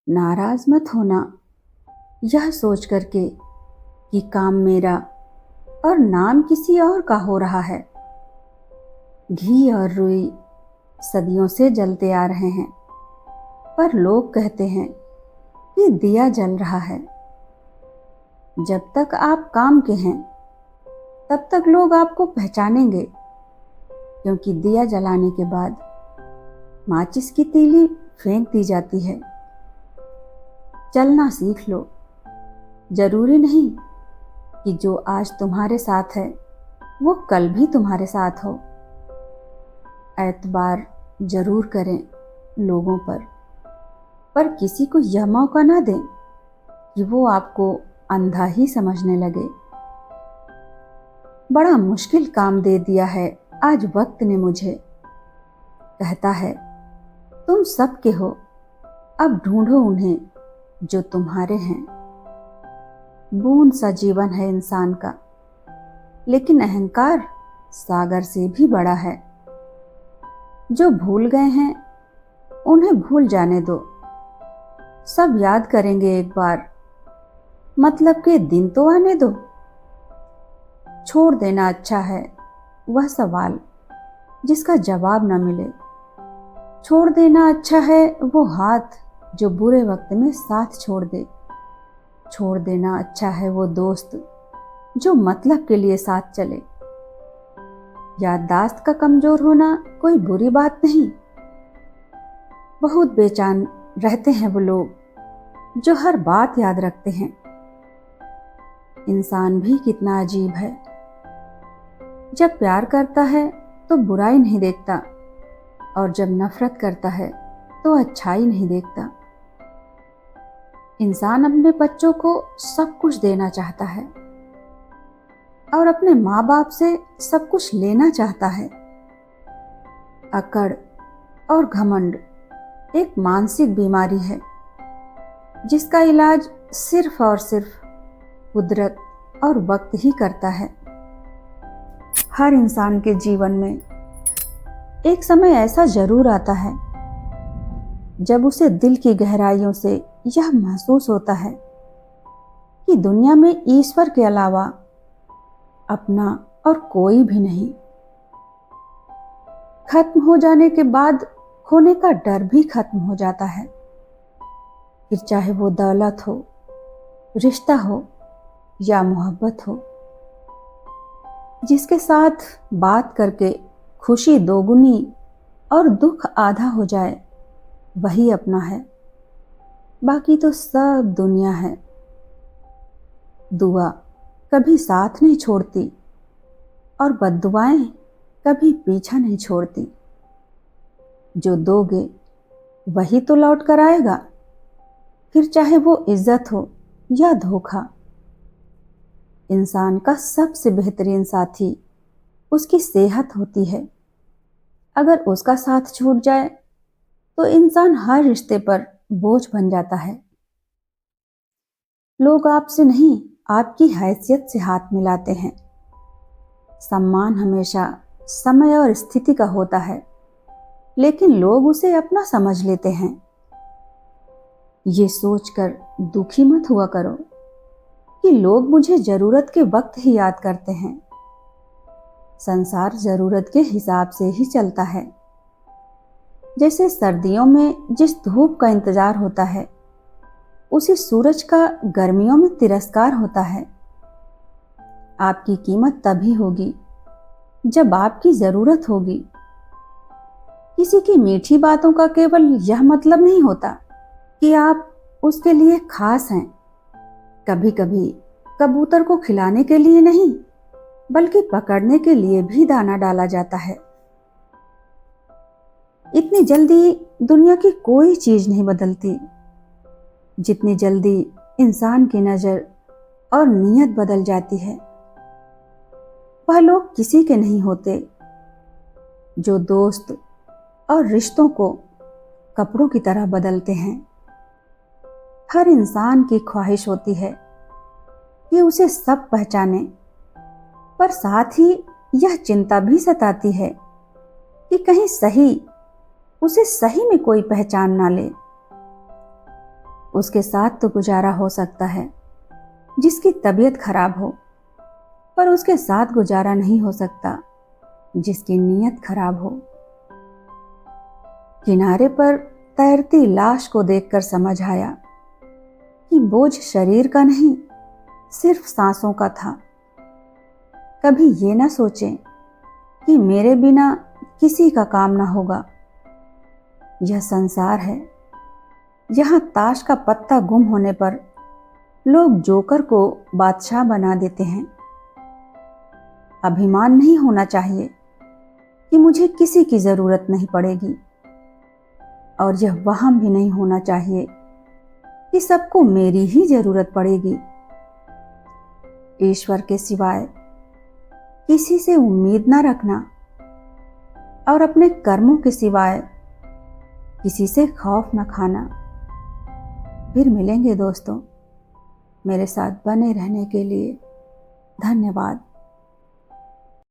नाराज मत होना यह सोच करके कि काम मेरा और नाम किसी और का हो रहा है। घी और रुई सदियों से जलते आ रहे हैं, पर लोग कहते हैं कि दिया जल रहा है। जब तक आप काम के हैं तब तक लोग आपको पहचानेंगे, क्योंकि दिया जलाने के बाद माचिस की तीली फेंक दी जाती है। चलना सीख लो। जरूरी नहीं कि जो आज तुम्हारे साथ है वो कल भी तुम्हारे साथ हो। एतबार जरूर करें लोगों पर किसी को यह मौका ना दें कि वो आपको अंधा ही समझने लगे। बड़ा मुश्किल काम दे दिया है आज वक्त ने मुझे। कहता है तुम सबके हो, अब ढूंढो उन्हें जो तुम्हारे हैं। बूंद सा जीवन है इंसान का, लेकिन अहंकार सागर से भी बड़ा है। जो भूल गए हैं उन्हें भूल जाने दो, सब याद करेंगे एक बार। मतलब के दिन तो आने दो। छोड़ देना अच्छा है वह सवाल जिसका जवाब न मिले। छोड़ देना अच्छा है वो हाथ जो बुरे वक्त में साथ छोड़ दे। छोड़ देना अच्छा है वो दोस्त जो मतलब के लिए साथ चले। याददाश्त का कमजोर होना कोई बुरी बात नहीं। बहुत बेचैन रहते हैं वो लोग जो हर बात याद रखते हैं। इंसान भी कितना अजीब है। जब प्यार करता है तो बुराई नहीं देखता, और जब नफरत करता है तो अच्छाई नहीं देखता। इंसान अपने बच्चों को सब कुछ देना चाहता है और अपने माँ बाप से सब कुछ लेना चाहता है। अकड़ और घमंड एक मानसिक बीमारी है जिसका इलाज सिर्फ और सिर्फ कुदरत और वक्त ही करता है। हर इंसान के जीवन में एक समय ऐसा जरूर आता है जब उसे दिल की गहराइयों से यह महसूस होता है कि दुनिया में ईश्वर के अलावा अपना और कोई भी नहीं। खत्म हो जाने के बाद खोने का डर भी खत्म हो जाता है। फिर चाहे वो दौलत हो, रिश्ता हो या मोहब्बत हो। जिसके साथ बात करके खुशी दोगुनी और दुख आधा हो जाए वही अपना है। बाकी तो सब दुनिया है। दुआ कभी साथ नहीं छोड़ती और बद्दुआएं कभी पीछा नहीं छोड़ती। जो दोगे वही तो लौट कर आएगा, फिर चाहे वो इज्जत हो या धोखा। इंसान का सबसे बेहतरीन साथी उसकी सेहत होती है। अगर उसका साथ छूट जाए तो इंसान हर रिश्ते पर बोझ बन जाता है। लोग आपसे नहीं आपकी हैसियत से हाथ मिलाते हैं। सम्मान हमेशा समय और स्थिति का होता है, लेकिन लोग उसे अपना समझ लेते हैं। ये सोचकर दुखी मत हुआ करो कि लोग मुझे जरूरत के वक्त ही याद करते हैं। संसार जरूरत के हिसाब से ही चलता है। जैसे सर्दियों में जिस धूप का इंतजार होता है, उसी सूरज का गर्मियों में तिरस्कार होता है। आपकी कीमत तभी होगी जब आपकी जरूरत होगी। किसी की मीठी बातों का केवल यह मतलब नहीं होता कि आप उसके लिए खास हैं। कभी कभी कबूतर को खिलाने के लिए नहीं, बल्कि पकड़ने के लिए भी दाना डाला जाता है। इतनी जल्दी दुनिया की कोई चीज नहीं बदलती जितनी जल्दी इंसान की नजर और नीयत बदल जाती है। वह लोग किसी के नहीं होते जो दोस्त और रिश्तों को कपड़ों की तरह बदलते हैं। हर इंसान की ख्वाहिश होती है कि उसे सब पहचाने, पर साथ ही यह चिंता भी सताती है कि कहीं उसे सही में कोई पहचान ना ले। उसके साथ तो गुजारा हो सकता है जिसकी तबीयत खराब हो, पर उसके साथ गुजारा नहीं हो सकता जिसकी नीयत खराब हो। किनारे पर तैरती लाश को देखकर समझ आया कि बोझ शरीर का नहीं, सिर्फ सांसों का था। कभी ये ना सोचें कि मेरे बिना किसी का काम ना होगा। यह संसार है, यहाँ ताश का पत्ता गुम होने पर लोग जोकर को बादशाह बना देते हैं। अभिमान नहीं होना चाहिए कि मुझे किसी की जरूरत नहीं पड़ेगी, और यह वहम भी नहीं होना चाहिए कि सबको मेरी ही जरूरत पड़ेगी। ईश्वर के सिवाय किसी से उम्मीद ना रखना और अपने कर्मों के सिवाय किसी से खौफ न खाना। फिर मिलेंगे दोस्तों। मेरे साथ बने रहने के लिए धन्यवाद।